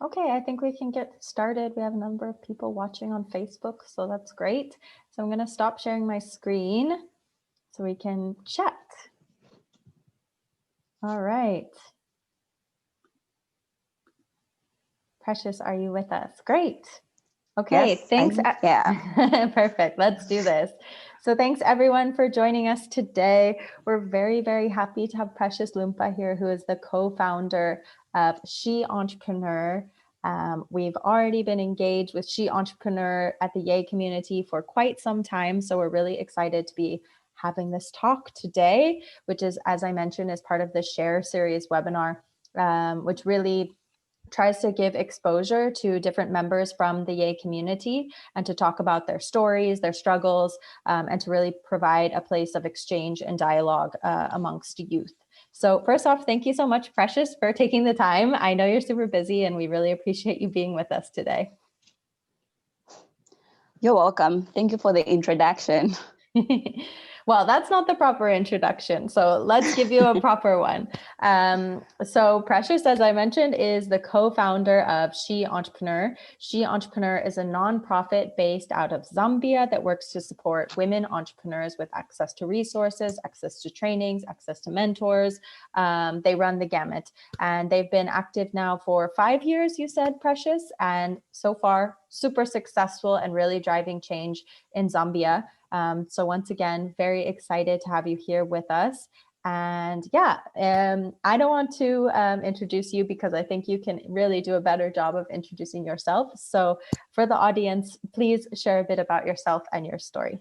Okay, I think we can get started. We have a number of people watching on Facebook, so that's great. So I'm going to stop sharing my screen so we can chat. All right. Precious, are you with us? Great. Okay, Yes, thanks. yeah. Perfect. Let's do this. So thanks everyone for joining us today. We're very, very happy to have Precious Lumpa here, who is the co-founder of SheEntrepreneur. We've already been engaged with SheEntrepreneur at the Yay community for quite some time. So we're really excited to be having this talk today, which is, as I mentioned, is part of the Share Series webinar, which really tries to give exposure to different members from the Yay community and to talk about their stories, their struggles, and to really provide a place of exchange and dialogue amongst youth. So first off, thank you so much, Precious, for taking the time. I know you're super busy and we really appreciate you being with us today. You're welcome. Thank you for the introduction. Well, that's not the proper introduction. So let's give you a proper one. So Precious, as I mentioned, is the co-founder of SheEntrepreneur. SheEntrepreneur is a nonprofit based out of Zambia that works to support women entrepreneurs with access to resources, access to trainings, access to mentors. They run the gamut. And they've been active now for 5 years, you said, Precious, and so far super successful and really driving change in Zambia. So once again, very excited to have you here with us. And yeah, I don't want to introduce you because I think you can really do a better job of introducing yourself. So for the audience, please share a bit about yourself and your story.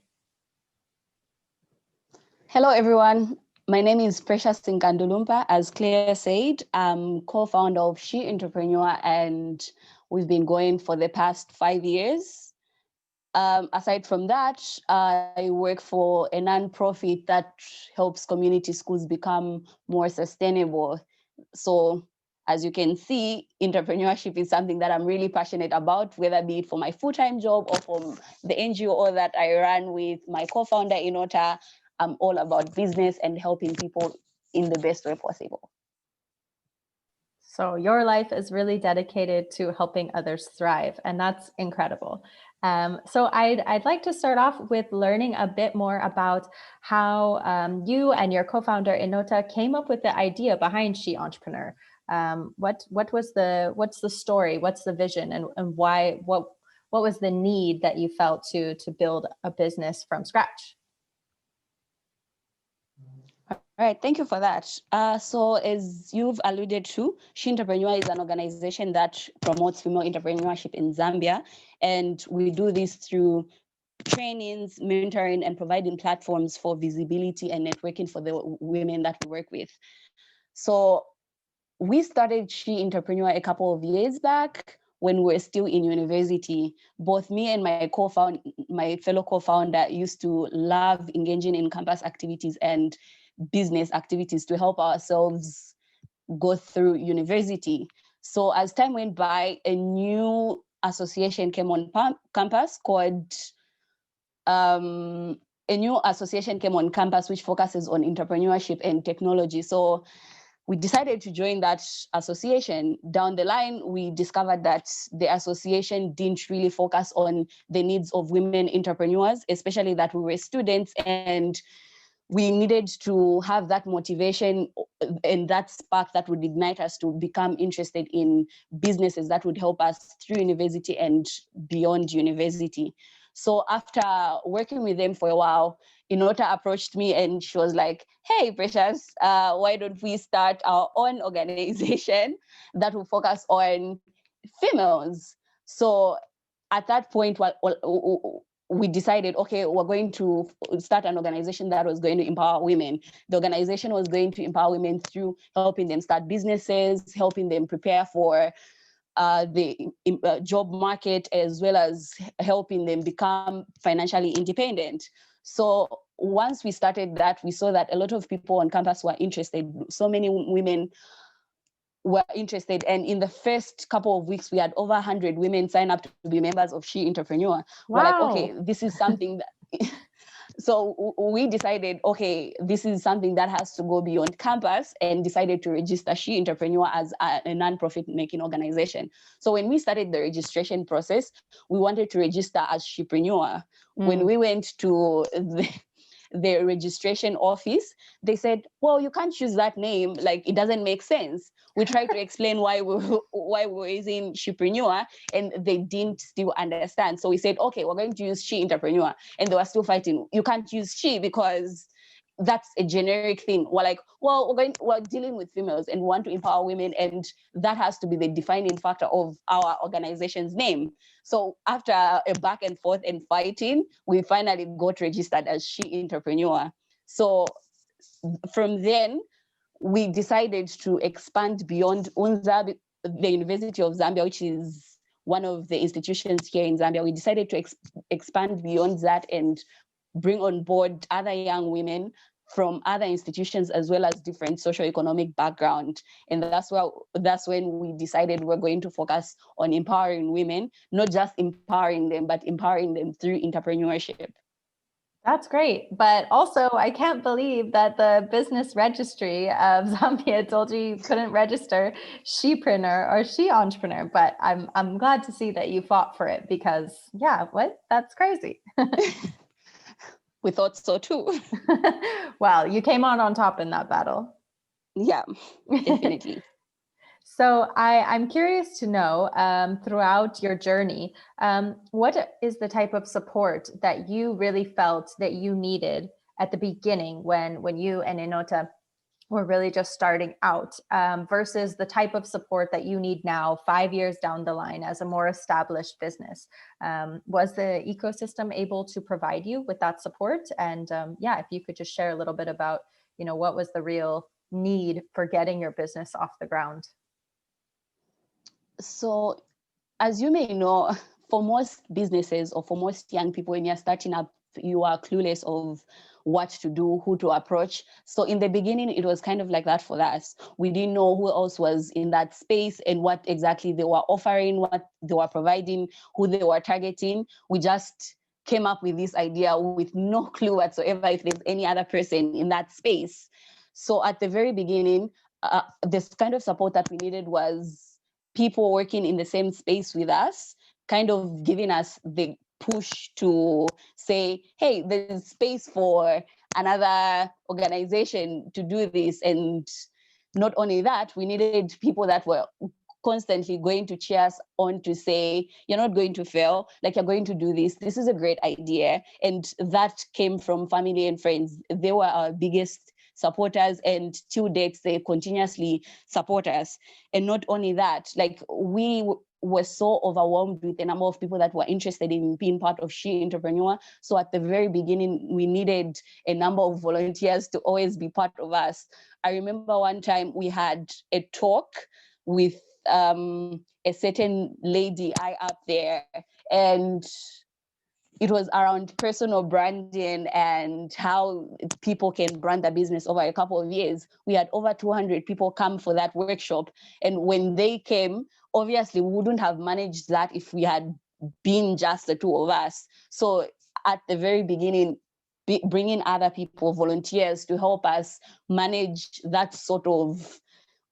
Hello, everyone. My name is Precious Lumpa. As Claire said, I'm co-founder of SheEntrepreneur, and we've been going for the past 5 years. Aside from that, I work for a nonprofit that helps community schools become more sustainable. So as you can see, entrepreneurship is something that I'm really passionate about, whether it be for my full-time job or for the NGO that I run with my co-founder, Inota. I'm all about business and helping people in the best way possible. So your life is really dedicated to helping others thrive, and that's incredible. So I'd like to start off with learning a bit more about how you and your co-founder Inota came up with the idea behind SheEntrepreneur. What's the story? What's the vision, and why? What was the need that you felt to build a business from scratch? All right, thank you for that. So as you've alluded to, SheEntrepreneur is an organization that promotes female entrepreneurship in Zambia. And we do this through trainings, mentoring, and providing platforms for visibility and networking for the women that we work with. So we started SheEntrepreneur a couple of years back when we were still in university. Both me and my fellow co-founder used to love engaging in campus activities and business activities to help ourselves go through university. So as time went by, a new association came on campus called which focuses on entrepreneurship and technology. So we decided to join that association. Down the line, we discovered that the association didn't really focus on the needs of women entrepreneurs, especially that we were students, and we needed to have that motivation and that spark that would ignite us to become interested in businesses that would help us through university and beyond university. So after working with them for a while, Inota approached me and she was like, hey, Precious, why don't we start our own organization that will focus on females? So at that point, we decided, okay, we're going to start an organization that was going to empower women. The organization was going to empower women through helping them start businesses, helping them prepare for the job market, as well as helping them become financially independent. So once we started that, we saw that a lot of people on campus were interested. So many women were interested. And in the first couple of weeks, we had over 100 women sign up to be members of SheEntrepreneur. Wow. We're like, okay, this is something that So we decided, okay, this is something that has to go beyond campus, and decided to register SheEntrepreneur as a non-profit making organization. So when we started the registration process, we wanted to register as SheEntrepreneur. When we went to the registration office, they said, well, you can't use that name, like it doesn't make sense. We tried to explain why we're using SheEntrepreneur, and they didn't still understand. So we said, okay, we're going to use SheEntrepreneur, and they were still fighting. You can't use she because that's a generic thing. We're like, well, we're dealing with females and we want to empower women, and that has to be the defining factor of our organization's name. So after a back and forth and fighting, we finally got registered as SheEntrepreneur. So from then, we decided to expand beyond UNZA, the University of Zambia, which is one of the institutions here in Zambia. We decided to expand beyond that and bring on board other young women from other institutions, as well as different socioeconomic background. And that's when we decided we're going to focus on empowering women, not just empowering them, but empowering them through entrepreneurship. That's great. But also, I can't believe that the business registry of Zambia told you couldn't register SheEpreneur or SheEntrepreneur. But I'm glad to see that you fought for it, because that's crazy. We thought so too. Well, you came out on top in that battle. Yeah, definitely. So I'm curious to know, throughout your journey, what is the type of support that you really felt that you needed at the beginning when you and Inota were really just starting out, versus the type of support that you need now, 5 years down the line as a more established business? Was the ecosystem able to provide you with that support? And if you could just share a little bit about, what was the real need for getting your business off the ground? So, as you may know, for most businesses or for most young people, when you're starting up, you are clueless of what to do, who to approach. So in the beginning, it was kind of like that for us. We didn't know who else was in that space and what exactly they were offering, what they were providing, who they were targeting. We just came up with this idea with no clue whatsoever if there's any other person in that space. So at the very beginning, this kind of support that we needed was people working in the same space with us, kind of giving us the push to say, hey, there's space for another organization to do this. And not only that, we needed people that were constantly going to cheer us on to say, you're not going to fail, like you're going to do this. This is a great idea. And that came from family and friends. They were our biggest supporters, and till date, they continuously support us. And not only that, like we were so overwhelmed with the number of people that were interested in being part of SheEntrepreneur. So at the very beginning, we needed a number of volunteers to always be part of us. I remember one time we had a talk with a certain lady high up there, and it was around personal branding and how people can brand their business over a couple of years. We had over 200 people come for that workshop. And when they came, obviously we wouldn't have managed that if we had been just the two of us. So at the very beginning, bringing other people, volunteers, to help us manage that sort of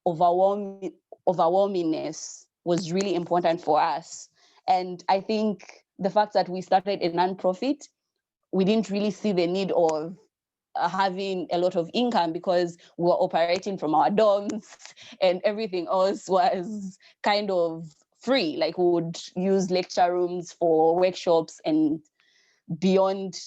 overwhelmingness was really important for us. And I think the fact that we started a nonprofit, we didn't really see the need of having a lot of income because we were operating from our dorms and everything else was kind of free. Like we would use lecture rooms for workshops, and beyond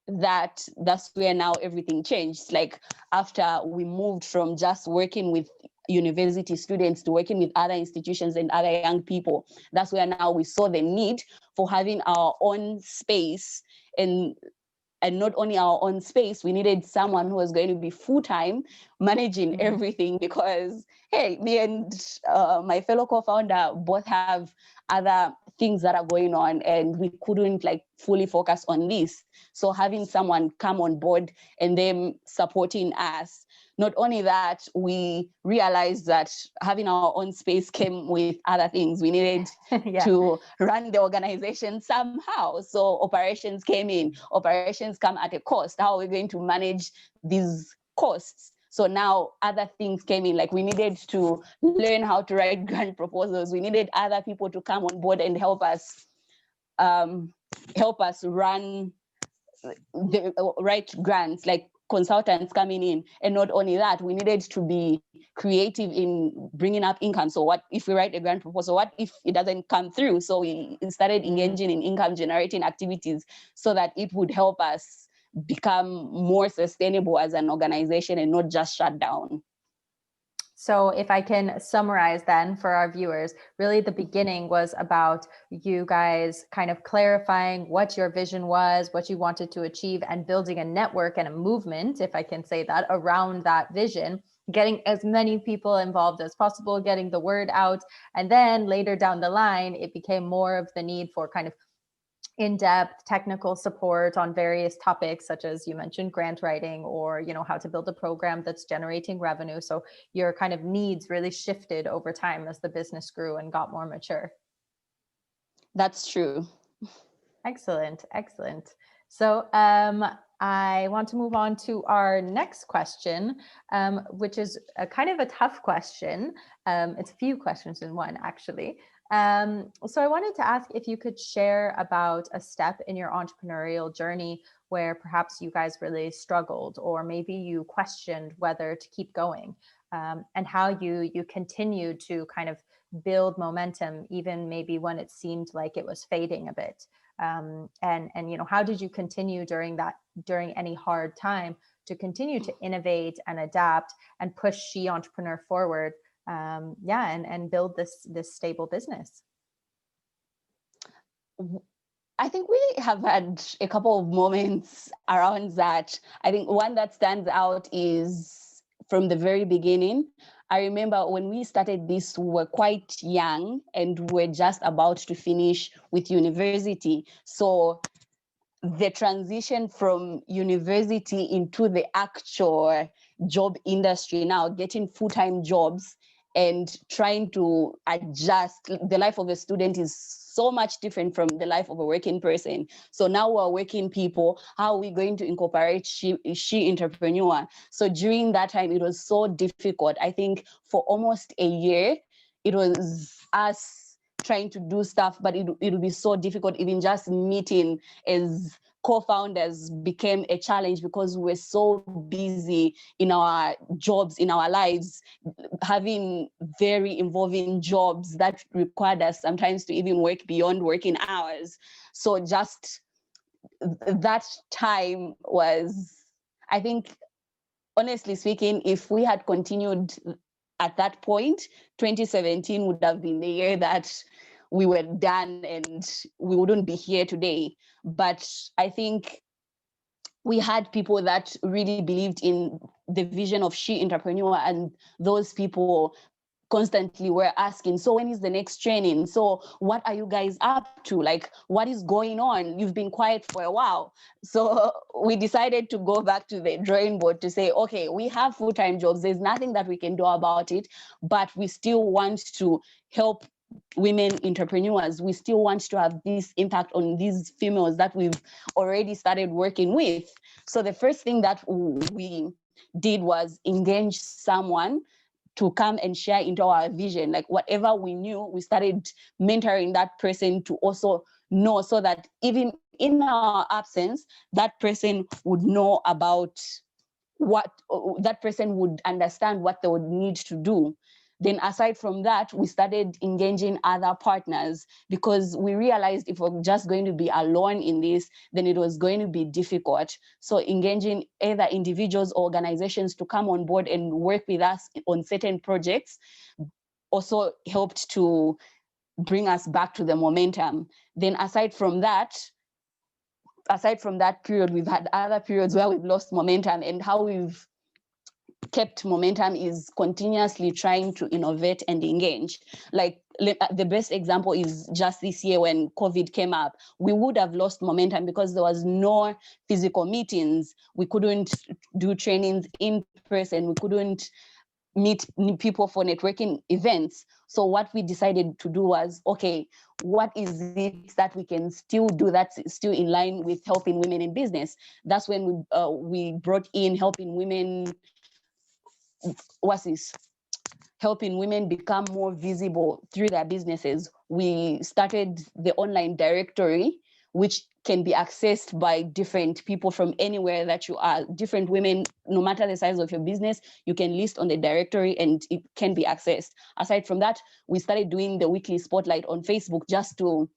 that, that's where now everything changed. Like after we moved from just working with university students to working with other institutions and other young people, that's where now we saw the need for having our own space. And not only our own space, we needed someone who was going to be full-time managing everything, because hey, me and my fellow co-founder both have other things that are going on, and we couldn't like fully focus on this. So having someone come on board and them supporting us. Not only that, we realized that having our own space came with other things. We needed to run the organization somehow. So operations came in. Operations come at a cost. How are we going to manage these costs? So now other things came in, like we needed to learn how to write grant proposals. We needed other people to come on board and help us run the write grants, like consultants coming in. And not only that, we needed to be creative in bringing up income. So what if we write a grant proposal? What if it doesn't come through? So we started engaging in income generating activities so that it would help us become more sustainable as an organization and not just shut down. So if I can summarize then for our viewers, really the beginning was about you guys kind of clarifying what your vision was, what you wanted to achieve, and building a network and a movement, if I can say that, around that vision, getting as many people involved as possible, getting the word out. And then later down the line, it became more of the need for kind of in-depth technical support on various topics, such as you mentioned grant writing, or how to build a program that's generating revenue. So your kind of needs really shifted over time as the business grew and got more mature. That's true. Excellent. So I want to move on to our next question, which is a kind of a tough question. It's a few questions in one, actually. So I wanted to ask if you could share about a step in your entrepreneurial journey where perhaps you guys really struggled, or maybe you questioned whether to keep going, and how you continued to kind of build momentum, even maybe when it seemed like it was fading a bit. And how did you continue during any hard time to continue to innovate and adapt and push SheEntrepreneur forward? And build this stable business? I think we have had a couple of moments around that. I think one that stands out is from the very beginning. I remember when we started this, we were quite young and we're just about to finish with university. So the transition from university into the actual job industry, now getting full-time jobs and trying to adjust. The life of a student is so much different from the life of a working person. So now we're working people. How are we going to incorporate SheEntrepreneur? So during that time, it was so difficult. I think for almost a year, it was us trying to do stuff, but it'll be so difficult. Even just meeting as co-founders became a challenge because we're so busy in our jobs, in our lives, having very involving jobs that required us sometimes to even work beyond working hours. So just that time was, I think, honestly speaking, if we had continued at that point, 2017 would have been the year that we were done and we wouldn't be here today. But I think we had people that really believed in the vision of SheEntrepreneur, and those people constantly were asking, so when is the next training? So what are you guys up to? Like, what is going on? You've been quiet for a while. So we decided to go back to the drawing board to say, okay, we have full-time jobs. There's nothing that we can do about it, but we still want to help women entrepreneurs. We still want to have this impact on these females that we've already started working with. So the first thing that we did was engage someone to come and share into our vision. Like whatever we knew, we started mentoring that person to also know, so that even in our absence, that person would know about what, that person would understand what they would need to do. Then aside from that, we started engaging other partners because we realized if we're just going to be alone in this, then it was going to be difficult. So engaging either individuals or organizations to come on board and work with us on certain projects also helped to bring us back to the momentum. Then aside from that period, we've had other periods where we've lost momentum, and how we've kept momentum is continuously trying to innovate and engage. Like the best example is just this year when COVID came up. We would have lost momentum because there was no physical meetings. We couldn't do trainings in person. We couldn't meet people for networking events. So what we decided to do was, okay, what is it that we can still do that's still in line with helping women in business? That's when we brought in helping women. What's this? Helping women become more visible through their businesses. We started the online directory, which can be accessed by different people from anywhere that you are. Different women, no matter the size of your business, you can list on the directory and it can be accessed. Aside from that, we started doing the weekly spotlight on Facebook just to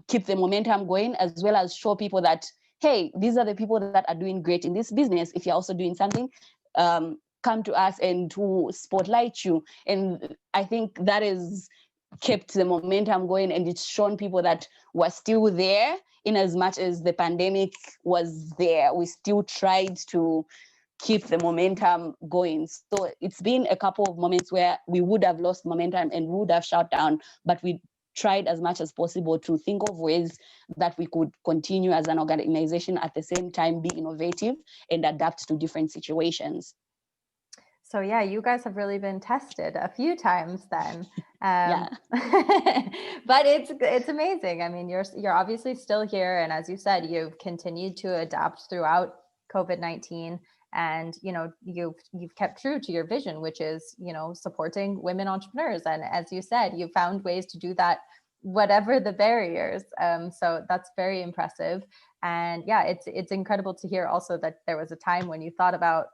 keep the momentum going, as well as show people that, hey, these are the people that are doing great in this business. If you're also doing something, come to us and to spotlight you. And I think that has kept the momentum going, and it's shown people that we're still there. In as much as the pandemic was there, we still tried to keep the momentum going. So it's been a couple of moments where we would have lost momentum and would have shut down, but we tried as much as possible to think of ways that we could continue as an organization, at the same time be innovative and adapt to different situations. So yeah, you guys have really been tested a few times then. Yeah. But it's amazing. I mean, you're obviously still here, and as you said, you've continued to adapt throughout COVID-19, and you've kept true to your vision, which is supporting women entrepreneurs. And as you said, you found ways to do that, whatever the barriers. So that's very impressive. And yeah, it's incredible to hear also that there was a time when you thought about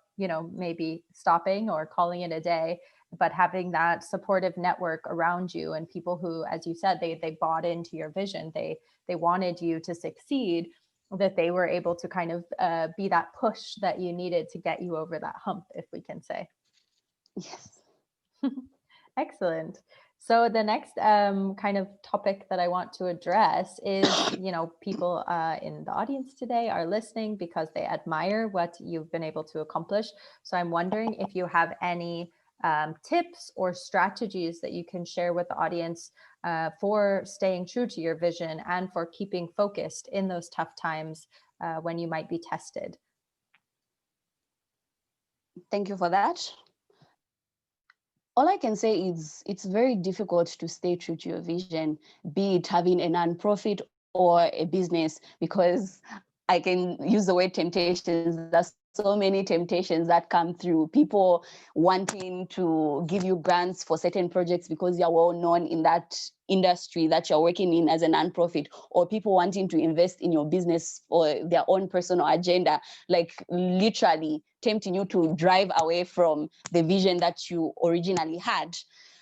maybe stopping or calling it a day, but having that supportive network around you and people who, as you said, they bought into your vision. They wanted you to succeed, that they were able to kind of be that push that you needed to get you over that hump, if we can say. Yes. Excellent. So the next kind of topic that I want to address is, people in the audience today are listening because they admire what you've been able to accomplish. So I'm wondering if you have any tips or strategies that you can share with the audience for staying true to your vision and for keeping focused in those tough times when you might be tested. Thank you for that. All I can say is it's very difficult to stay true to your vision, be it having a nonprofit or a business, because I can use the word temptations. There's so many temptations that come through. People wanting to give you grants for certain projects because you're well known in that industry that you're working in as a nonprofit, or people wanting to invest in your business for their own personal agenda, like literally tempting you to drive away from the vision that you originally had.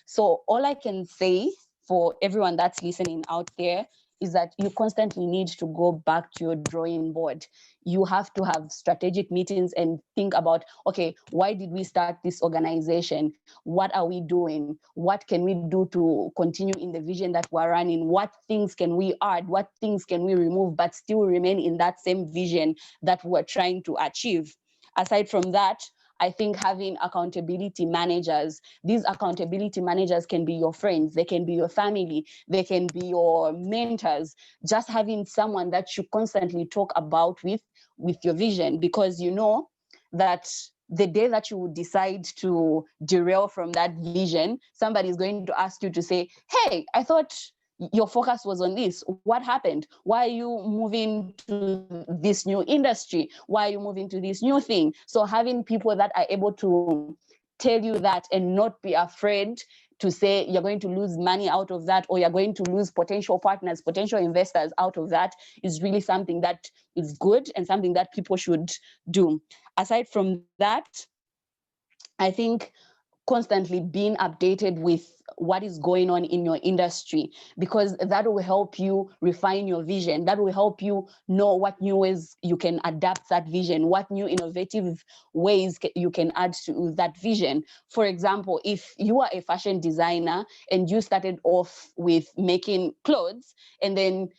So all I can say for everyone that's listening out there is that you constantly need to go back to your drawing board. You have to have strategic meetings and think about, okay, why did we start this organization? What are we doing? What can we do to continue in the vision that we're running? What things can we add? What things can we remove, but still remain in that same vision that we're trying to achieve? Aside from that, I think having accountability managers, these accountability managers can be your friends, they can be your family, they can be your mentors, just having someone that you constantly talk about with your vision, because you know that the day that you decide to derail from that vision, somebody is going to ask you to say, hey, I thought your focus was on this. What happened? Why are you moving to this new industry? Why are you moving to this new thing? So having people that are able to tell you that and not be afraid to say you're going to lose money out of that, or you're going to lose potential partners, potential investors out of that, is really something that is good and something that people should do. Aside from that, I think constantly being updated with what is going on in your industry, because that will help you refine your vision. That will help you know what new ways you can adapt that vision, what new innovative ways you can add to that vision. For example, if you are a fashion designer and you started off with making clothes, and then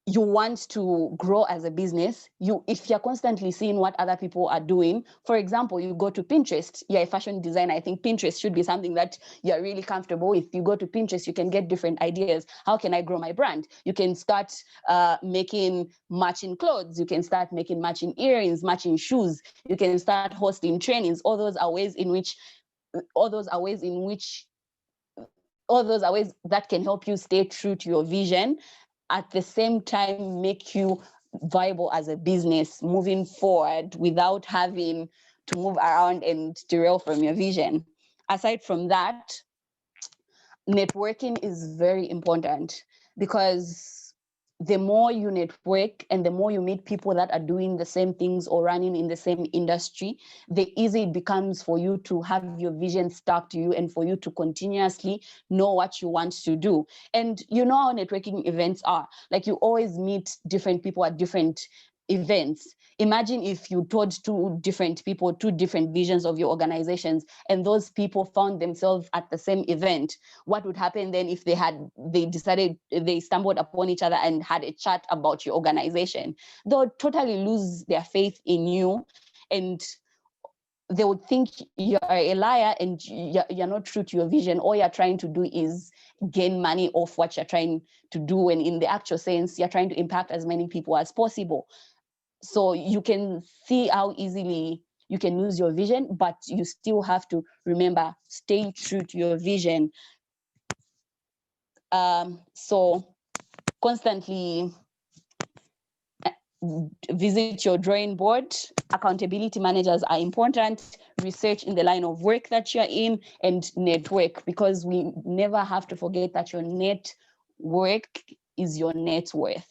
you want to grow as a business, if you're constantly seeing what other people are doing, for example, you go to Pinterest, you're a fashion designer, I think Pinterest should be something that you're really comfortable with. You go to Pinterest, you can get different ideas. How can I grow my brand? You can start making matching clothes. You can start making matching earrings, matching shoes. You can start hosting trainings. All those are ways that can help you stay true to your vision, at the same time make you viable as a business moving forward without having to move around and derail from your vision. Aside from that, networking is very important, because the more you network and the more you meet people that are doing the same things or running in the same industry, the easier it becomes for you to have your vision stuck to you and for you to continuously know what you want to do. And you know how networking events are. Like, you always meet different people at different events. Imagine if you told two different people, two different visions of your organizations, and those people found themselves at the same event. What would happen then if they stumbled upon each other and had a chat about your organization? They'll totally lose their faith in you, and they would think you're a liar and you're not true to your vision. All you're trying to do is gain money off what you're trying to do, and in the actual sense, you're trying to impact as many people as possible. So you can see how easily you can lose your vision, but you still have to remember, stay true to your vision. So constantly visit your drawing board. Accountability managers are important. Research in the line of work that you're in, and network, because we never have to forget that your network is your net worth,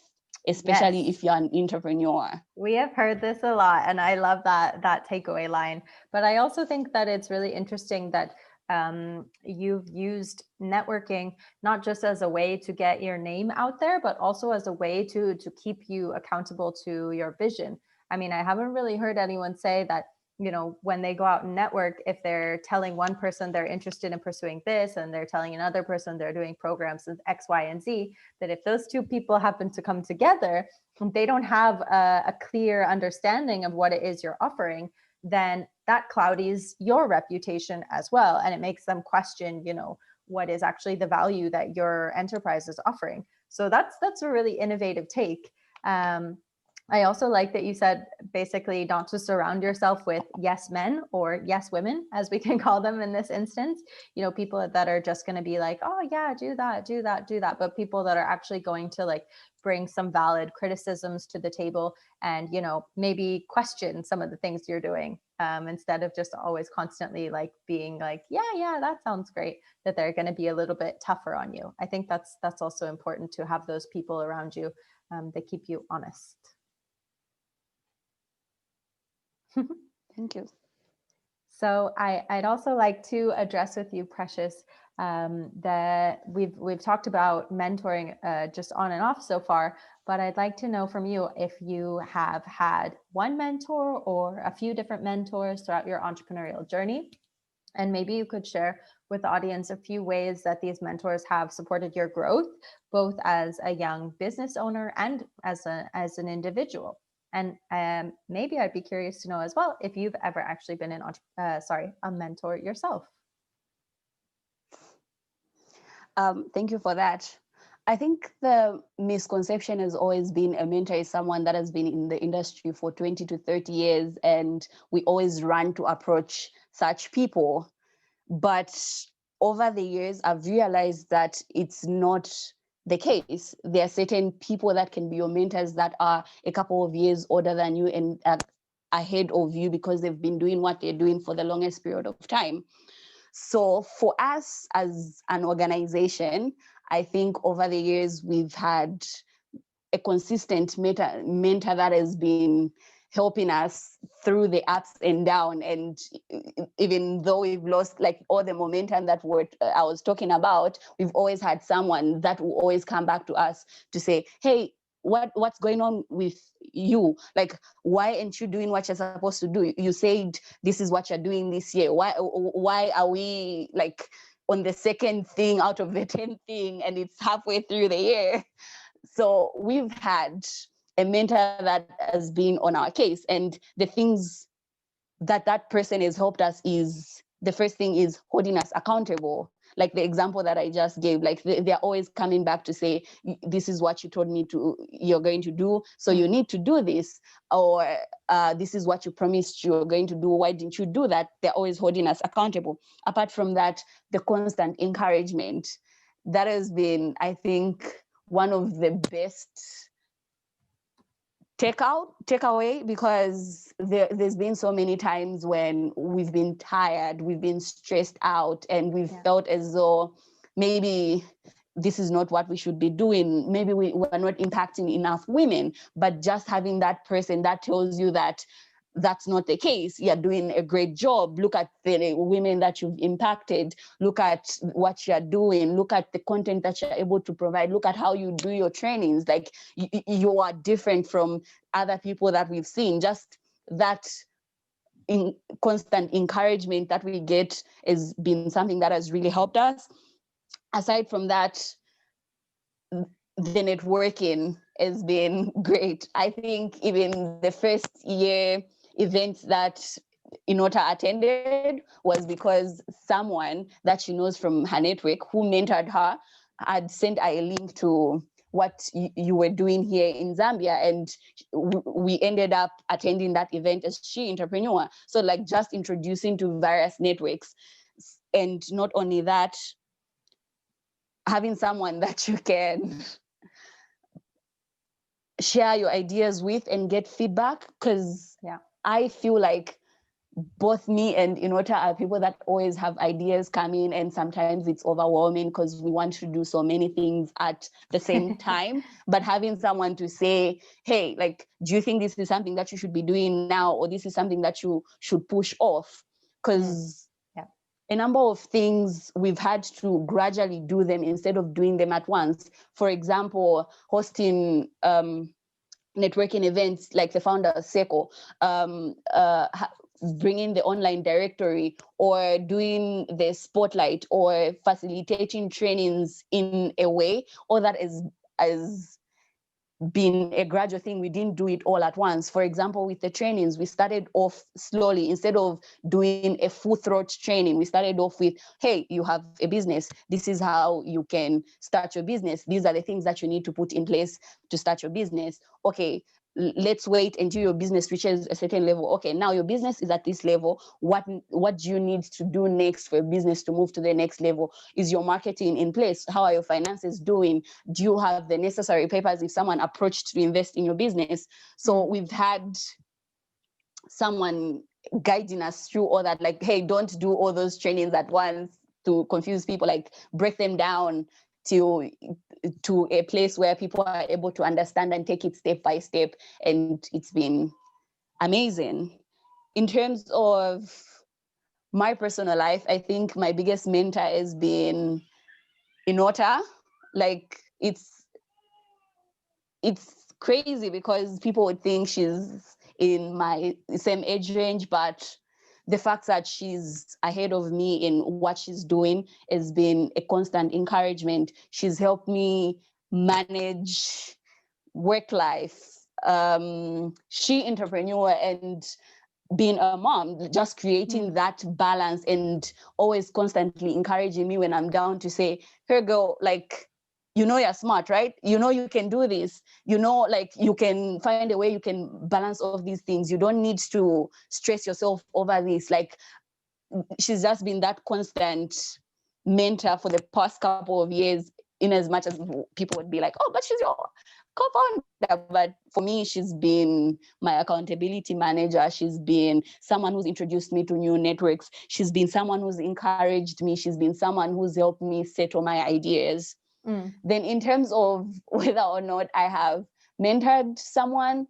especially Yes. if you're an entrepreneur. We have heard this a lot, and I love that takeaway line. But I also think that it's really interesting that you've used networking not just as a way to get your name out there, but also as a way to keep you accountable to your vision. I mean, I haven't really heard anyone say that, when they go out and network, if they're telling one person they're interested in pursuing this, and they're telling another person they're doing programs with X, Y, and Z, that if those two people happen to come together, they don't have a clear understanding of what it is you're offering, then that cloudies your reputation as well. And it makes them question, what is actually the value that your enterprise is offering. So that's a really innovative take. I also like that you said basically not to surround yourself with yes men or yes women, as we can call them in this instance. People that are just going to be like, oh yeah, do that, do that, do that. But people that are actually going to like bring some valid criticisms to the table, and maybe question some of the things you're doing, instead of just always constantly like being like, yeah, that sounds great. That they're going to be a little bit tougher on you. I think that's also important, to have those people around you that keep you honest. Thank you. So I'd also like to address with you, Precious, that we've talked about mentoring just on and off so far, but I'd like to know from you if you have had one mentor or a few different mentors throughout your entrepreneurial journey. And maybe you could share with the audience a few ways that these mentors have supported your growth, both as a young business owner and as an individual. And maybe I'd be curious to know as well if you've ever actually been a mentor yourself. Thank you for that. I think the misconception has always been a mentor is someone that has been in the industry for 20 to 30 years, and we always run to approach such people. But over the years, I've realized that it's not the case. There are certain people that can be your mentors that are a couple of years older than you and ahead of you, because they've been doing what they're doing for the longest period of time. So for us as an organization, I think over the years, we've had a consistent mentor that has been helping us through the ups and downs. And even though we've lost like all the momentum that I was talking about, we've always had someone that will always come back to us to say, hey, what's going on with you? Like, why aren't you doing what you're supposed to do? You said this is what you're doing this year. Why are we like on the second thing out of the 10th thing and it's halfway through the year? So we've had a mentor that has been on our case, and the things that person has helped us is, the first thing is holding us accountable. Like the example that I just gave, like they're always coming back to say, this is what you told me you're going to do, so you need to do this, or this is what you promised you're going to do, why didn't you do that? They're always holding us accountable. Apart from that, the constant encouragement, that has been, I think, one of the best takeaway, because there's been so many times when we've been tired, we've been stressed out, and we've felt as though maybe this is not what we should be doing, maybe we're not impacting enough women. But just having that person that tells you that that's not the case, you're doing a great job, look at the women that you've impacted, look at what you're doing, look at the content that you're able to provide, look at how you do your trainings, like you are different from other people that we've seen. Just that constant encouragement that we get has been something that has really helped us. Aside from that, the networking has been great. I think even the first year event that Inota attended was because someone that she knows from her network who mentored her had sent her a link to what you were doing here in Zambia, and we ended up attending that event as SheEntrepreneur. So like just introducing to various networks. And not only that, having someone that you can share your ideas with and get feedback, because I feel like both me and Inota are people that always have ideas coming, and sometimes it's overwhelming because we want to do so many things at the same time. But having someone to say, hey, like, do you think this is something that you should be doing now, or this is something that you should push off? Because a number of things we've had to gradually do them instead of doing them at once. For example, hosting networking events like the Founders Circle, bringing the online directory, or doing the spotlight, or facilitating trainings in a way, all that is been a gradual thing. We didn't do it all at once. For example, with the trainings, we started off slowly. Instead of doing a full throat training, we started off with, hey, you have a business. This is how you can start your business. These are the things that you need to put in place to start your business. Okay, let's wait until your business reaches a certain level. Okay, now your business is at this level. What do you need to do next for your business to move to the next level? Is your marketing in place? How are your finances doing? Do you have the necessary papers if someone approached to invest in your business? So we've had someone guiding us through all that, like, hey, don't do all those trainings at once to confuse people, like break them down to a place where people are able to understand and take it step by step. And it's been amazing. In terms of my personal life, I think my biggest mentor has been Inota. Like, it's crazy because people would think she's in my same age range, but the fact that she's ahead of me in what she's doing has been a constant encouragement. She's helped me manage work life, SheEntrepreneur, and being a mom, just creating that balance, and always constantly encouraging me when I'm down to say, hey girl, like, you know, you're smart, right? You know, you can do this. You know, like, you can find a way you can balance all of these things. You don't need to stress yourself over this. Like, she's just been that constant mentor for the past couple of years, in as much as people would be like, oh, but she's your co-founder. But for me, she's been my accountability manager. She's been someone who's introduced me to new networks. She's been someone who's encouraged me. She's been someone who's helped me settle my ideas. Then in terms of whether or not I have mentored someone,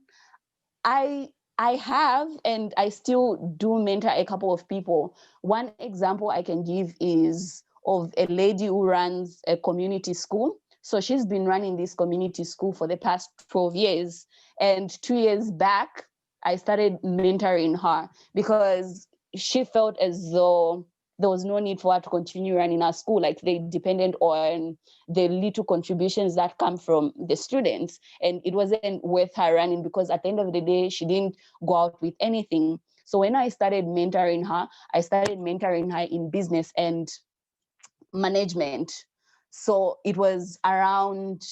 I have, and I still do mentor a couple of people. One example I can give is of a lady who runs a community school. So she's been running this community school for the past 12 years. And 2 years back, I started mentoring her because she felt as though there was no need for her to continue running her school. Like, they depended on the little contributions that come from the students, and it wasn't worth her running, because at the end of the day, she didn't go out with anything. So when I started mentoring her, I started mentoring her in business and management. So it was around,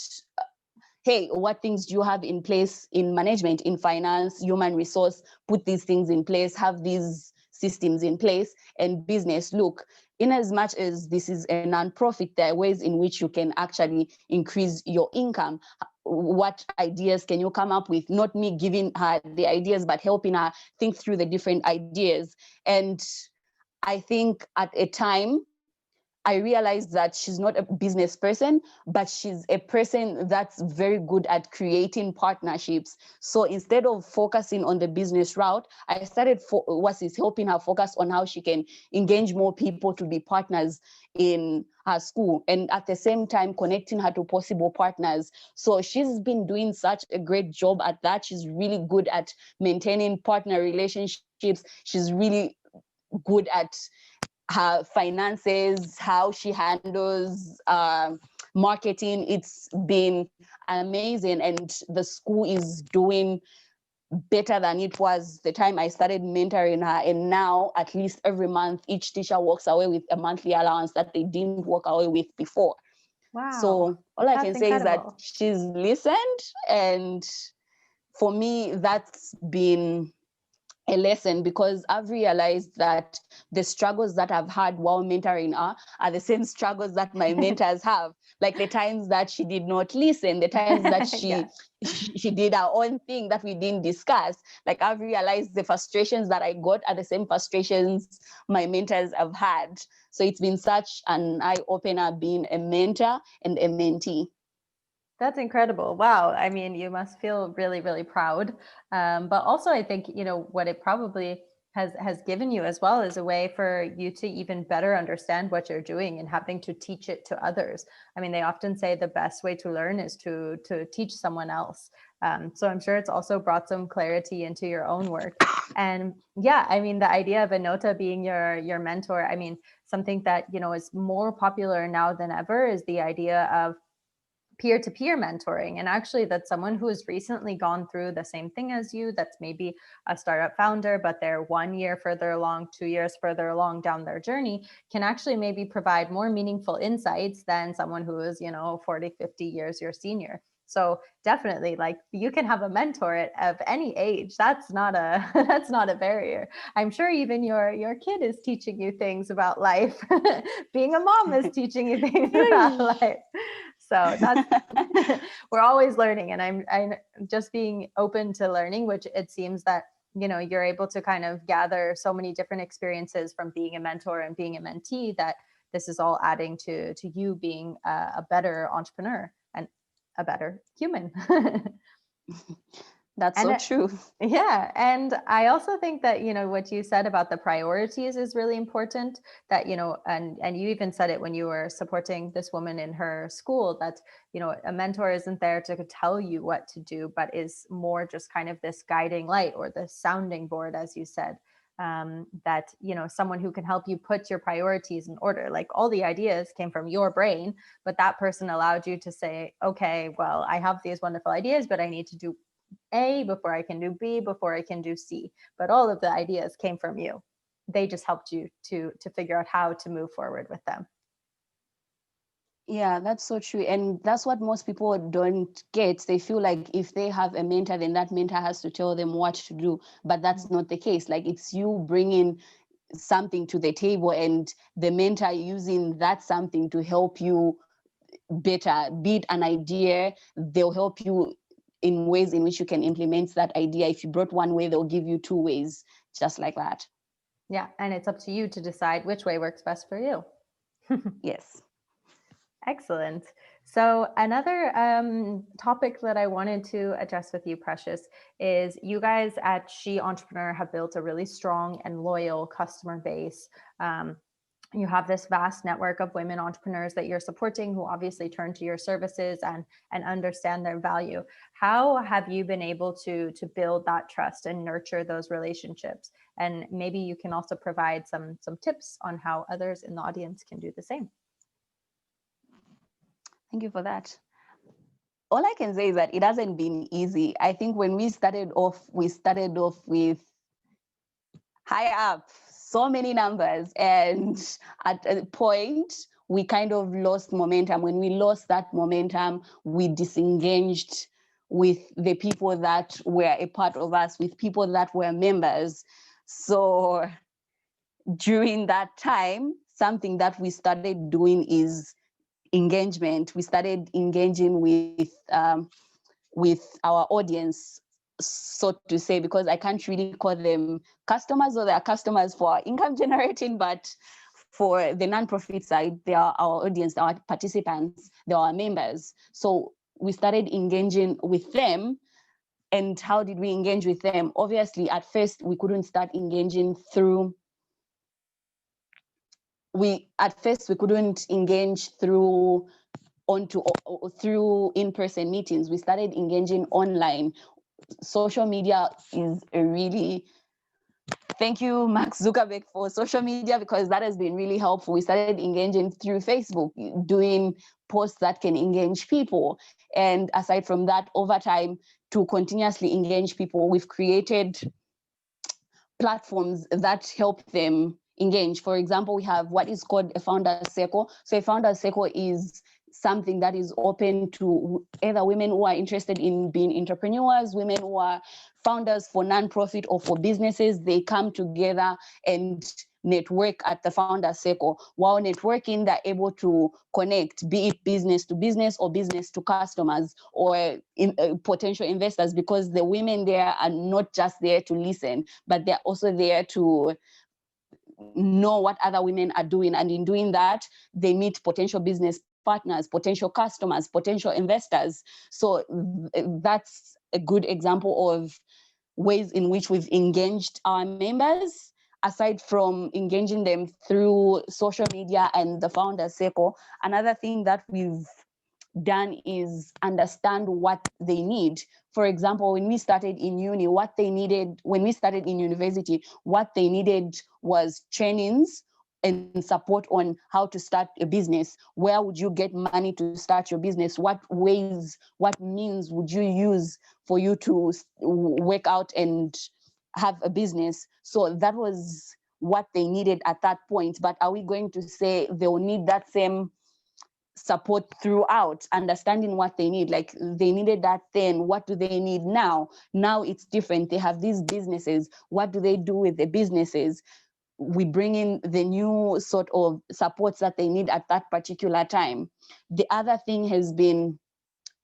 hey, what things do you have in place in management, in finance, human resource? Put these things in place, have these systems in place. And business, look, in as much as this is a non-profit, there are ways in which you can actually increase your income. What ideas can you come up with? Not me giving her the ideas, but helping her think through the different ideas. And I think at a time, I realized that she's not a business person, but she's a person that's very good at creating partnerships. So instead of focusing on the business route, I started helping her focus on how she can engage more people to be partners in her school, and at the same time connecting her to possible partners. So she's been doing such a great job at that. She's really good at maintaining partner relationships. She's really good at her finances, how she handles marketing. It's been amazing, and the school is doing better than it was the time I started mentoring her. And now, at least every month, each teacher walks away with a monthly allowance that they didn't walk away with before. Wow. So all I can say is that incredible. she's listened, and for me, that's been a lesson, because I've realized that the struggles that I've had while mentoring her are the same struggles that my mentors have. Like the times that she did not listen, the times that Yeah. she did her own thing that we didn't discuss. Like, I've realized the frustrations that I got are the same frustrations my mentors have had. So it's been such an eye-opener being a mentor and a mentee. That's incredible. Wow. I mean, you must feel really, really proud. But also, I think, what it probably has given you as well is a way for you to even better understand what you're doing and having to teach it to others. I mean, they often say the best way to learn is to teach someone else. So I'm sure it's also brought some clarity into your own work. And yeah, I mean, the idea of Anota being your mentor, I mean, something that, is more popular now than ever is the idea of peer-to-peer mentoring. And actually, that's someone who has recently gone through the same thing as you, that's maybe a startup founder, but they're 1 year further along, 2 years further along down their journey, can actually maybe provide more meaningful insights than someone who is 40, 50 years your senior. So definitely, like, you can have a mentor of any age. That's not a that's not a barrier. I'm sure even your kid is teaching you things about life. Being a mom is teaching you things about life. So that's we're always learning, and I'm just being open to learning, which it seems that you're able to kind of gather so many different experiences from being a mentor and being a mentee, that this is all adding to you being a better entrepreneur and a better human. That's And so true. yeah. And I also think that, what you said about the priorities is really important, that, and you even said it when you were supporting this woman in her school, that, a mentor isn't there to tell you what to do, but is more just kind of this guiding light or the sounding board, as you said. That, someone who can help you put your priorities in order. Like, all the ideas came from your brain, but that person allowed you to say, okay, well, I have these wonderful ideas, but I need to do A before I can do B, before I can do C. But all of the ideas came from you. They just helped you to figure out how to move forward with them. Yeah, that's so true. And that's what most people don't get. They feel like if they have a mentor, then that mentor has to tell them what to do. But that's not the case. Like, it's you bringing something to the table, and the mentor using that something to help you better, be it an idea. They'll help you in ways in which you can implement that idea. If you brought one way, they'll give you 2 ways, just like that. Yeah. And it's up to you to decide which way works best for you. Yes. Excellent. So another topic that I wanted to address with you, Precious, is you guys at SheEntrepreneur have built a really strong and loyal customer base. you have this vast network of women entrepreneurs that you're supporting who obviously turn to your services and understand their value. How have you been able to build that trust and nurture those relationships? And maybe you can also provide some tips on how others in the audience can do the same. Thank you for that. All I can say is that it hasn't been easy. I think when we started off with high up, so many numbers, and at a point we kind of lost momentum. When we lost that momentum, we disengaged with the people that were a part of us, with people that were members. So during that time, something that we started doing is engagement. We started engaging with our audience, so to say, because I can't really call them customers, or they are customers for income generating, but for the nonprofit side, they are our audience, they are participants, they are our members. So we started engaging with them. And how did we engage with them? Obviously, at first, we couldn't start engaging through through in-person meetings. We started engaging online. Social media is a really, thank you, Mark Zuckerberg, for social media, because that has been really helpful. We started engaging through Facebook, doing posts that can engage people. And aside from that, over time, to continuously engage people, we've created platforms that help them engage. For example, we have what is called a Founders Circle. So a Founders Circle is something that is open to either women who are interested in being entrepreneurs, women who are founders for nonprofit or for businesses. They come together and network at the Founders Circle. While networking, they're able to connect, be it business to business or business to customers or potential investors, because the women there are not just there to listen, but they're also there to know what other women are doing. And in doing that, they meet potential business partners, potential customers, potential investors. So that's a good example of ways in which we've engaged our members. Aside from engaging them through social media and the Founders Circle, another thing that we've done is understand what they need. For example, when we started in uni, when we started in university, what they needed was trainings and support on how to start a business. Where would you get money to start your business? What means would you use for you to work out and have a business? So that was what they needed at that point. But are we going to say they'll need that same support throughout? Understanding what they need, like they needed that then, what do they need now? Now it's different. They have these businesses. What do they do with the businesses? We bring in the new sort of supports that they need at that particular time. The other thing has been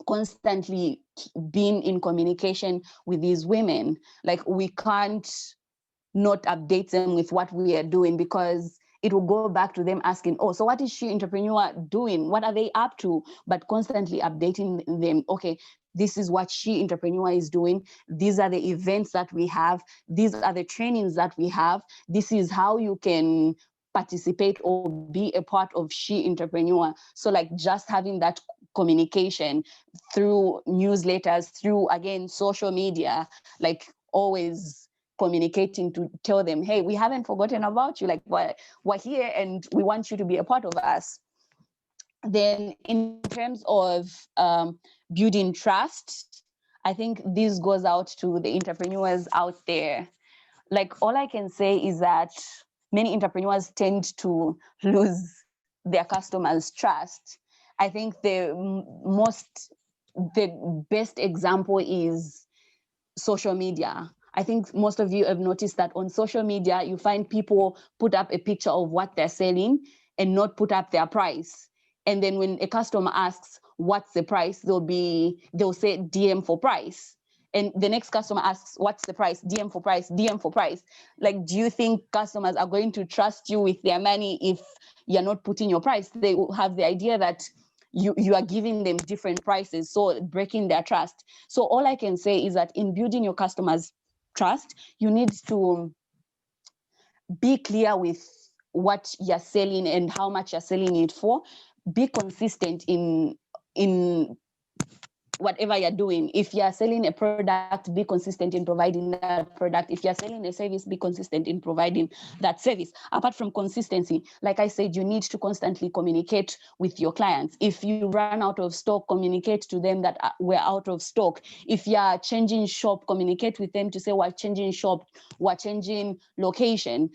constantly being in communication with these women. Like we can't not update them with what we are doing, because it will go back to them asking, oh, so what is SheEntrepreneur doing? What are they up to? But constantly updating them. Okay, this is what SheEntrepreneur is doing. These are the events that we have. These are the trainings that we have. This is how you can participate or be a part of SheEntrepreneur. So like just having that communication through newsletters, through, again, social media, like always communicating to tell them, hey, we haven't forgotten about you. Like we're here and we want you to be a part of us. Then in terms of building trust, I think this goes out to the entrepreneurs out there. Like all I can say is that many entrepreneurs tend to lose their customers' trust. I think the best example is social media. I think most of you have noticed that on social media, you find people put up a picture of what they're selling and not put up their price. And then when a customer asks, what's the price? They'll say DM for price. And the next customer asks, what's the price? DM for price, DM for price. Like, do you think customers are going to trust you with their money if you're not putting your price? They will have the idea that you are giving them different prices, so breaking their trust. So all I can say is that in building your customers' trust, you need to be clear with what you're selling and how much you're selling it for. Be consistent in whatever you're doing. If you're selling a product, be consistent in providing that product. If you're selling a service, be consistent in providing that service. Apart from consistency, like I said, you need to constantly communicate with your clients. If you run out of stock, communicate to them that we're out of stock. If you're changing shop, communicate with them to say we're changing shop, we're changing location.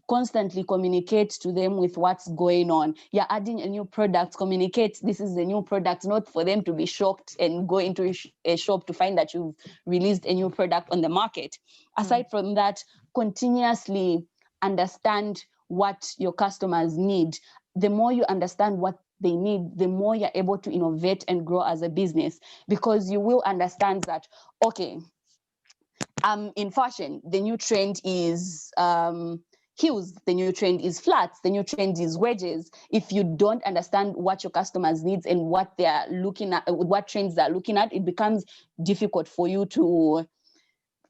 Constantly communicate to them with what's going on. You're adding a new product, communicate this is a new product, not for them to be shocked and go into a shop to find that you've released a new product on the market. Aside from that, continuously understand what your customers need. The more you understand what they need, the more you're able to innovate and grow as a business, because you will understand that, okay, in fashion, the new trend is heels, the new trend is flats, the new trend is wedges. If you don't understand what your customers needs and what they're looking at, what trends they're looking at, it becomes difficult for you to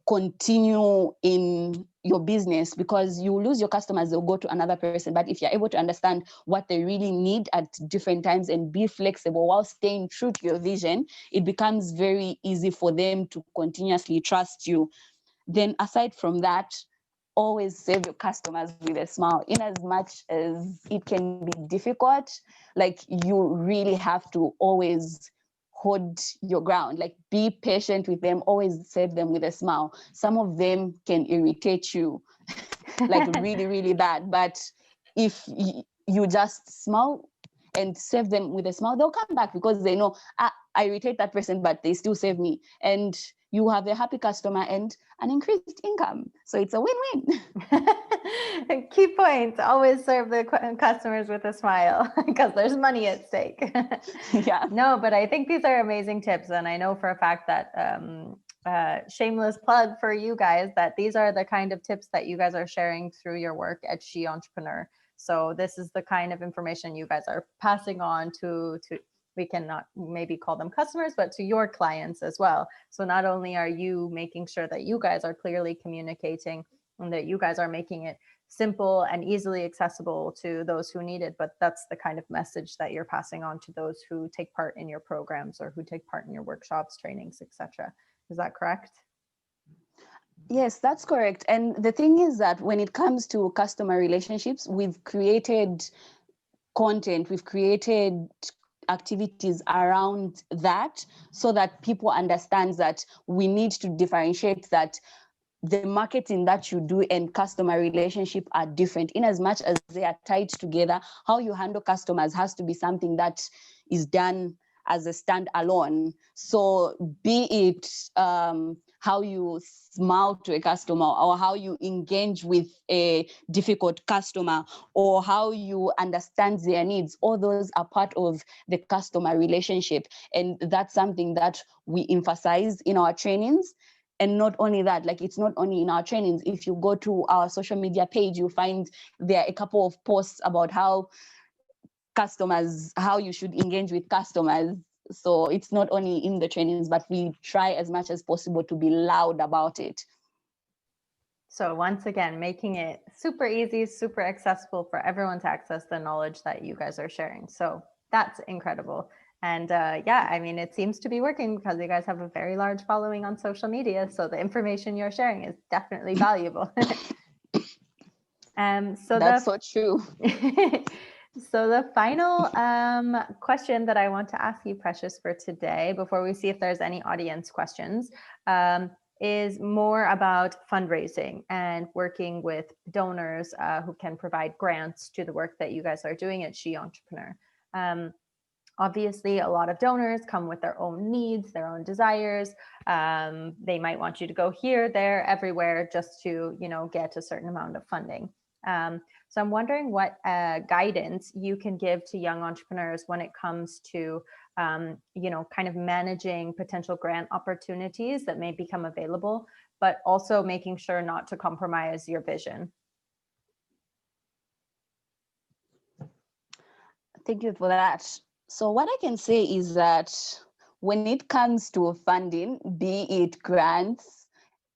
continue in your business, because you lose your customers, they'll go to another person. But if you're able to understand what they really need at different times and be flexible while staying true to your vision, it becomes very easy for them to continuously trust you. Then aside from that, always serve your customers with a smile. In as much as it can be difficult, like, you really have to always hold your ground, like be patient with them, always serve them with a smile. Some of them can irritate you like really, really bad, but if you just smile and serve them with a smile, they'll come back, because they know, I irritate that person, but they still save me. And you have a happy customer and an increased income. So it's a win-win. Key point, always serve the customers with a smile, because there's money at stake. Yeah. No, but I think these are amazing tips. And I know for a fact that shameless plug for you guys, that these are the kind of tips that you guys are sharing through your work at SheEntrepreneur. So this is the kind of information you guys are passing on to we cannot maybe call them customers, but to your clients as well. So not only are you making sure that you guys are clearly communicating and that you guys are making it simple and easily accessible to those who need it, but that's the kind of message that you're passing on to those who take part in your programs or who take part in your workshops, trainings, etc. Is that correct? Yes, that's correct. And the thing is that when it comes to customer relationships, we've created content, we've created activities around that, so that people understand that we need to differentiate that the marketing that you do and customer relationship are different. In as much as they are tied together, how you handle customers has to be something that is done as a standalone. So be it how you smile to a customer, or how you engage with a difficult customer, or how you understand their needs, all those are part of the customer relationship. And that's something that we emphasize in our trainings. And not only that, like, it's not only in our trainings. If you go to our social media page, you'll find there are a couple of posts about how you should engage with customers. So it's not only in the trainings, but we try as much as possible to be loud about it. So once again, making it super easy, super accessible for everyone to access the knowledge that you guys are sharing. So that's incredible. And yeah, I mean, it seems to be working, because you guys have a very large following on social media. So the information you're sharing is definitely valuable. So that's so true. So the final question that I want to ask you, Precious, for today, before we see if there's any audience questions, is more about fundraising and working with donors who can provide grants to the work that you guys are doing at SheEntrepreneur. Obviously, a lot of donors come with their own needs, their own desires. They might want you to go here, there, everywhere, just to, get a certain amount of funding. So I'm wondering what guidance you can give to young entrepreneurs when it comes to, kind of managing potential grant opportunities that may become available, but also making sure not to compromise your vision. Thank you for that. So what I can say is that when it comes to funding, be it grants,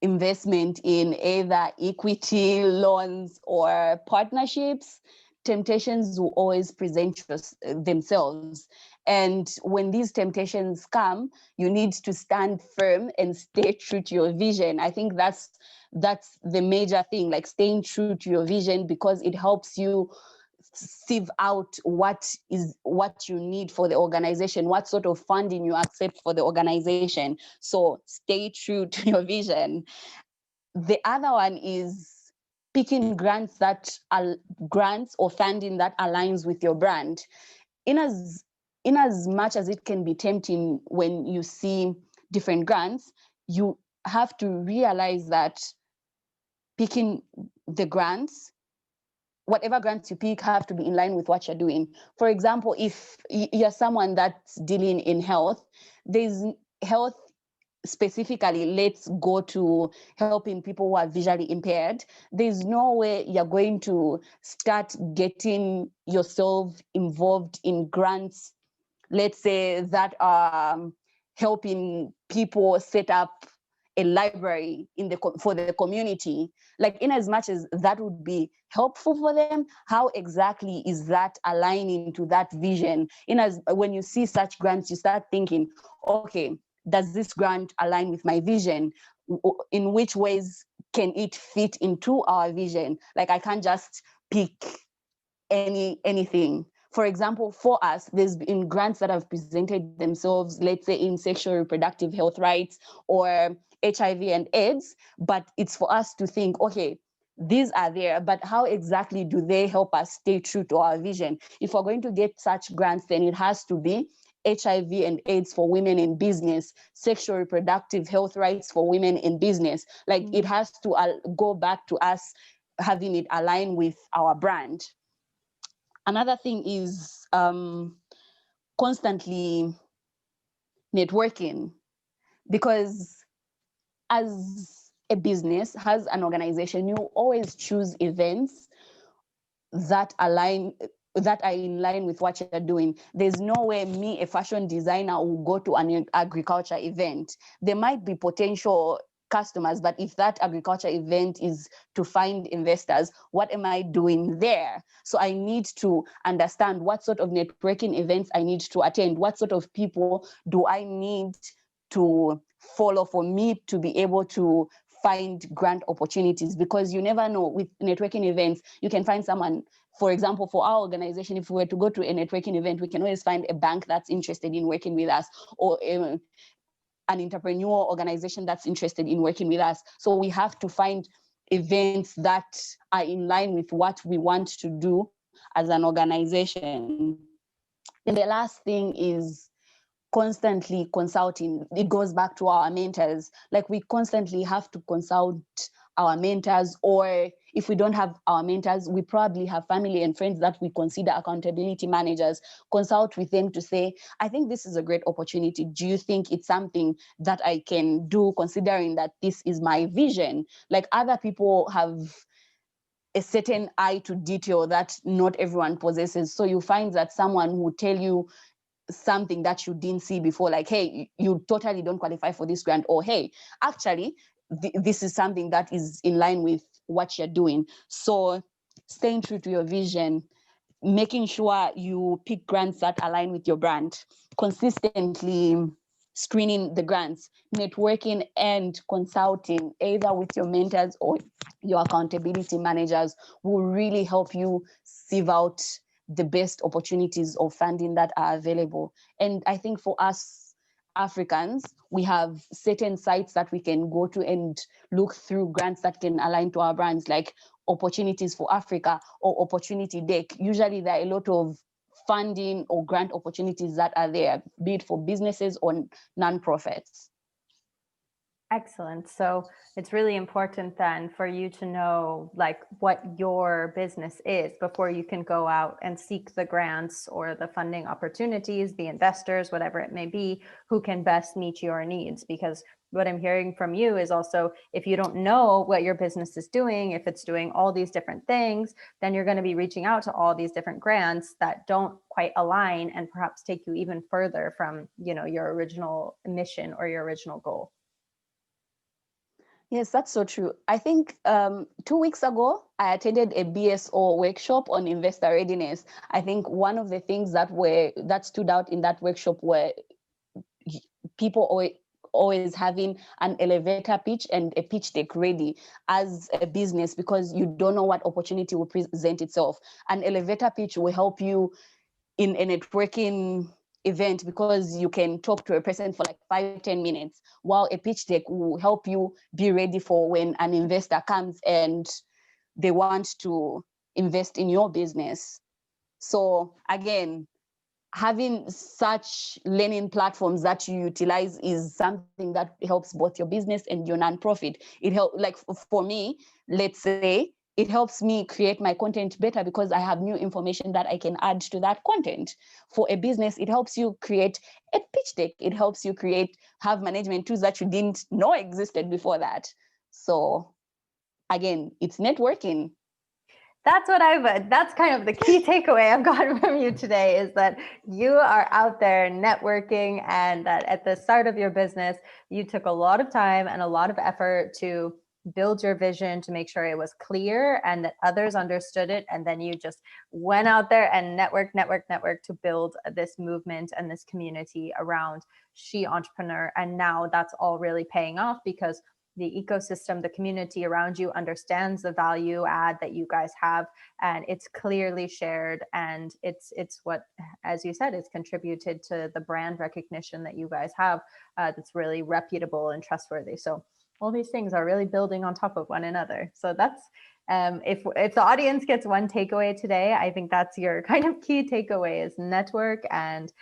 investment in either equity, loans, or partnerships, temptations will always present themselves. And when these temptations come, you need to stand firm and stay true to your vision. I think that's the major thing, like staying true to your vision, because it helps you sieve out what you need for the organization, what sort of funding you accept for the organization. So stay true to your vision. The other one is picking grants that are grants or funding that aligns with your brand. In as much as it can be tempting when you see different grants, you have to realize that picking the grants, whatever grants you pick, have to be in line with what you're doing. For example, if you're someone that's dealing in health, there's health specifically, let's go to helping people who are visually impaired. There's no way you're going to start getting yourself involved in grants, let's say, that are helping people set up a library for the community. Like, in as much as that would be helpful for them, how exactly is that aligning to that vision? When you see such grants, you start thinking, okay, does this grant align with my vision? In which ways can it fit into our vision? Like, I can't just pick anything. For example, for us, there's been grants that have presented themselves, let's say, in sexual reproductive health rights or HIV and AIDS, but it's for us to think, okay, these are there, but how exactly do they help us stay true to our vision? If we're going to get such grants, then it has to be HIV and AIDS for women in business, sexual reproductive health rights for women in business. Like, it has to go back to us having it align with our brand. Another thing is constantly networking, because as a business, as an organization, you always choose events that are in line with what you're doing. There's no way me, a fashion designer, will go to an agriculture event. There might be potential customers, but if that agriculture event is to find investors, what am I doing there? So I need to understand what sort of networking events I need to attend, what sort of people do I need to follow for me to be able to find grant opportunities, because you never know. With networking events, you can find someone. For example, for our organization, if we were to go to a networking event, we can always find a bank that's interested in working with us, or an entrepreneur organization that's interested in working with us. So we have to find events that are in line with what we want to do as an organization. And the last thing is constantly consulting. It goes back to our mentors. Like, we constantly have to consult our mentors, or if we don't have our mentors, we probably have family and friends that we consider accountability managers. Consult with them to say, I think this is a great opportunity. Do you think it's something that I can do, considering that this is my vision? Like, other people have a certain eye to detail that not everyone possesses. So you find that someone will tell you something that you didn't see before, like, hey, you totally don't qualify for this grant, or hey, actually, this is something that is in line with what you're doing. So staying true to your vision, making sure you pick grants that align with your brand, consistently screening the grants, networking and consulting, either with your mentors or your accountability managers, will really help you sieve out the best opportunities of funding that are available. And I think for us Africans, we have certain sites that we can go to and look through grants that can align to our brands, like Opportunities for Africa or Opportunity Deck. Usually there are a lot of funding or grant opportunities that are there, be it for businesses or nonprofits. Excellent. So it's really important then for you to know like what your business is before you can go out and seek the grants or the funding opportunities, the investors, whatever it may be, who can best meet your needs. Because what I'm hearing from you is also, if you don't know what your business is doing, if it's doing all these different things, then you're going to be reaching out to all these different grants that don't quite align and perhaps take you even further from, you know, your original mission or your original goal. Yes, that's so true. I think 2 weeks ago, I attended a BSO workshop on investor readiness. I think one of the things that stood out in that workshop were people always having an elevator pitch and a pitch deck ready as a business, because you don't know what opportunity will present itself. An elevator pitch will help you in a networking event because you can talk to a person for like 5-10 minutes, while a pitch deck will help you be ready for when an investor comes and they want to invest in your business. So again, having such learning platforms that you utilize is something that helps both your business and your nonprofit. It helps, like for me, let's say, it helps me create my content better because I have new information that I can add to that content. For a business, it helps you create a pitch deck. It helps you have management tools that you didn't know existed before that. So again, it's networking. That's kind of the key takeaway I've gotten from you today, is that you are out there networking, and that at the start of your business, you took a lot of time and a lot of effort to build your vision, to make sure it was clear and that others understood it. And then you just went out there and network to build this movement and this community around SheEntrepreneur. And now that's all really paying off because the ecosystem, the community around you understands the value add that you guys have, and it's clearly shared. And it's what, as you said, it's contributed to the brand recognition that you guys have, that's really reputable and trustworthy. So all these things are really building on top of one another. So that's, if the audience gets one takeaway today, I think that's your kind of key takeaway, is network and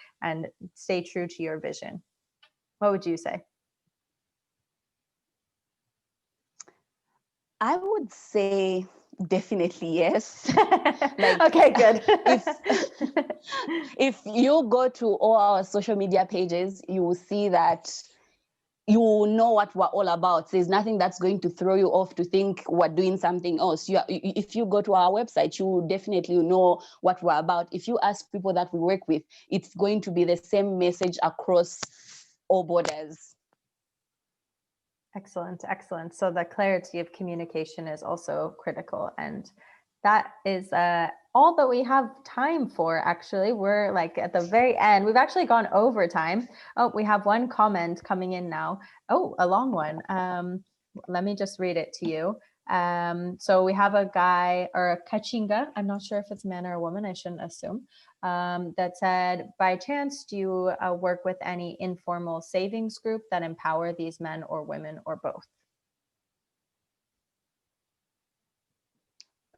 stay true to your vision. What would you say? I would say definitely yes. Like, okay, good. If you go to all our social media pages, you will see that you know what we're all about. There's nothing that's going to throw you off to think we're doing something else. If you go to our website, you will definitely know what we're about. If you ask people that we work with, it's going to be the same message across all borders. Excellent. So the clarity of communication is also critical, and that is all that we have time for. Actually, we're like at the very end. We've actually gone over time. Oh, we have one comment coming in now. Oh, a long one. Let me just read it to you. So we have a guy, or a Kachinga, I'm not sure if it's a man or a woman, I shouldn't assume, that said, by chance, do you work with any informal savings group that empower these men or women, or both?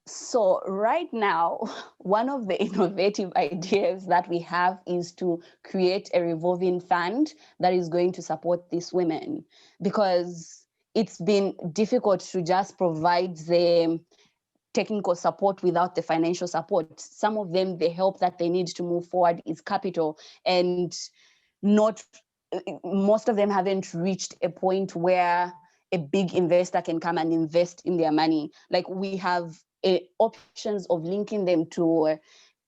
So right now, one of the innovative ideas that we have is to create a revolving fund that is going to support these women, because it's been difficult to just provide the technical support without the financial support. Some of them, the help that they need to move forward is capital, and most of them haven't reached a point where a big investor can come and invest in their money. Like, we have options of linking them to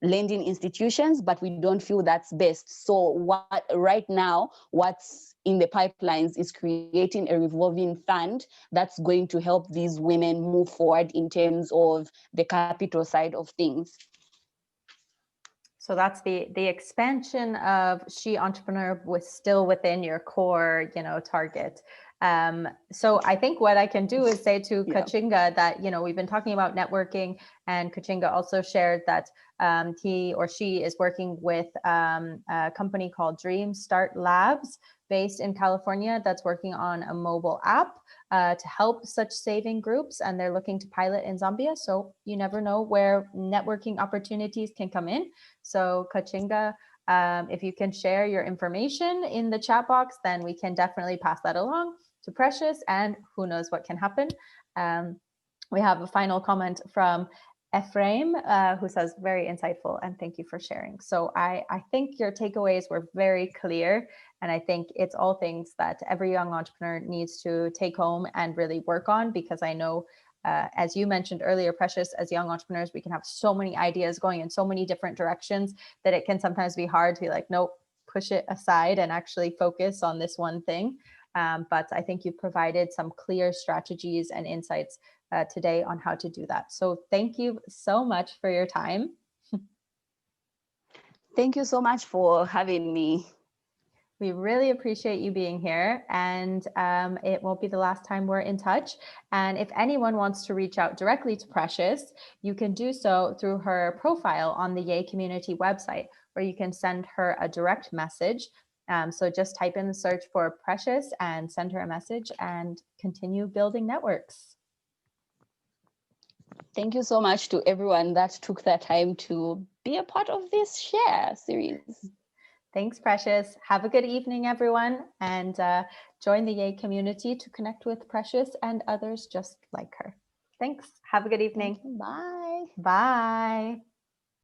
lending institutions, but we don't feel that's best. So right now, what's in the pipelines is creating a revolving fund that's going to help these women move forward in terms of the capital side of things. So that's the expansion of SheEntrepreneur was still within your core, target. So I think what I can do is say to Kachinga that, we've been talking about networking, and Kachinga also shared that he or she is working with a company called Dream Start Labs based in California that's working on a mobile app to help such saving groups, and they're looking to pilot in Zambia. So you never know where networking opportunities can come in. So Kachinga, if you can share your information in the chat box, then we can definitely pass that along to Precious, and who knows what can happen. We have a final comment from Ephraim, who says, very insightful, and thank you for sharing. So I think your takeaways were very clear, and I think it's all things that every young entrepreneur needs to take home and really work on, because I know, as you mentioned earlier, Precious, as young entrepreneurs, we can have so many ideas going in so many different directions that it can sometimes be hard to be like, nope, push it aside and actually focus on this one thing. But I think you provided some clear strategies and insights today on how to do that. So thank you so much for your time. Thank you so much for having me. We really appreciate you being here, and it won't be the last time we're in touch. And if anyone wants to reach out directly to Precious, you can do so through her profile on the Yay Community website, where you can send her a direct message. So just type in the search for Precious and send her a message and continue building networks. Thank you so much to everyone that took their time to be a part of this share series. Thanks, Precious. Have a good evening, everyone, and join the Yay community to connect with Precious and others just like her. Thanks. Have a good evening. Bye. Bye.